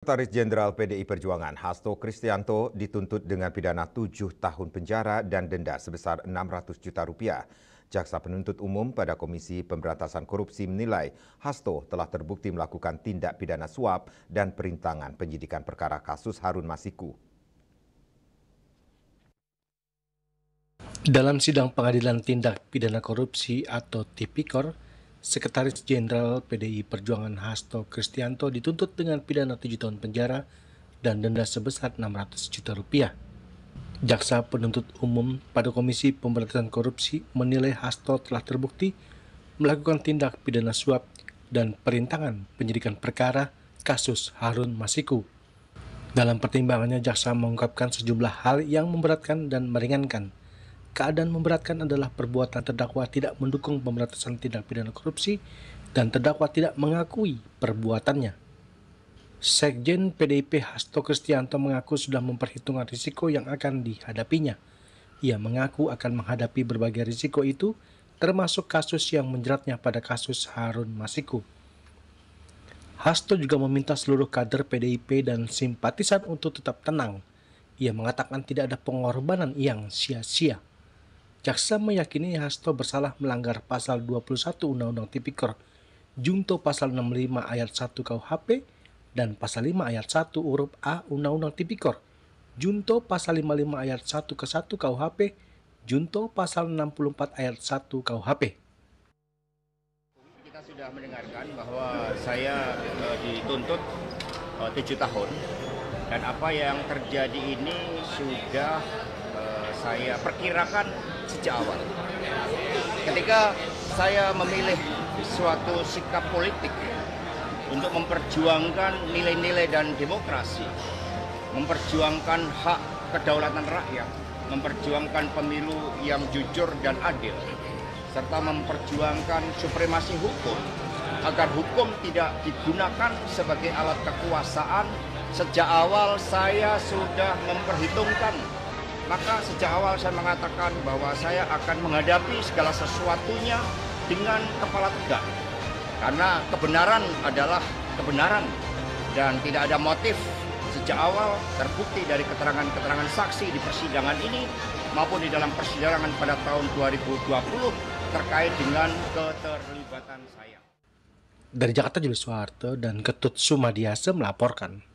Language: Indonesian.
Sekretaris Jenderal PDI Perjuangan Hasto Kristianto dituntut dengan pidana 7 tahun penjara dan denda sebesar Rp600 juta. Jaksa penuntut umum pada Komisi Pemberantasan Korupsi menilai Hasto telah terbukti melakukan tindak pidana suap dan perintangan penyidikan perkara kasus Harun Masiku. Dalam sidang pengadilan tindak pidana korupsi atau Tipikor, Sekretaris Jenderal PDI Perjuangan Hasto Kristianto dituntut dengan pidana 7 tahun penjara dan denda sebesar Rp600 juta. Jaksa penuntut umum pada Komisi Pemberantasan Korupsi menilai Hasto telah terbukti melakukan tindak pidana suap dan perintangan penyidikan perkara kasus Harun Masiku. Dalam pertimbangannya, jaksa mengungkapkan sejumlah hal yang memberatkan dan meringankan. Keadaan memberatkan adalah perbuatan terdakwa tidak mendukung pemberantasan tindak pidana korupsi dan terdakwa tidak mengakui perbuatannya. Sekjen PDIP Hasto Kristianto mengaku sudah memperhitungkan risiko yang akan dihadapinya. Ia mengaku akan menghadapi berbagai risiko itu, termasuk kasus yang menjeratnya pada kasus Harun Masiku. Hasto juga meminta seluruh kader PDIP dan simpatisan untuk tetap tenang. Ia mengatakan tidak ada pengorbanan yang sia-sia. Jaksa meyakini Hasto bersalah melanggar pasal 21 Undang-Undang Tipikor, Junto pasal 65 ayat 1 KUHP, dan pasal 5 ayat 1 huruf A Undang-Undang Tipikor, Junto pasal 55 ayat 1 ke 1 KUHP, Junto pasal 64 ayat 1 KUHP. Kita sudah mendengarkan bahwa saya dituntut 7 tahun dan apa yang terjadi ini sudah saya perkirakan sejak awal. Ketika saya memilih suatu sikap politik untuk memperjuangkan nilai-nilai dan demokrasi, memperjuangkan hak kedaulatan rakyat, memperjuangkan pemilu yang jujur dan adil, serta memperjuangkan supremasi hukum, agar hukum tidak digunakan sebagai alat kekuasaan. Sejak awal saya sudah memperhitungkan. Maka sejak awal saya mengatakan bahwa saya akan menghadapi segala sesuatunya dengan kepala tegak. Karena kebenaran adalah kebenaran dan tidak ada motif. Sejak awal terbukti dari keterangan-keterangan saksi di persidangan ini maupun di dalam persidangan pada tahun 2020 terkait dengan keterlibatan saya. Dari Jakarta, Julius Soeharto dan Ketut Sumadiasa melaporkan.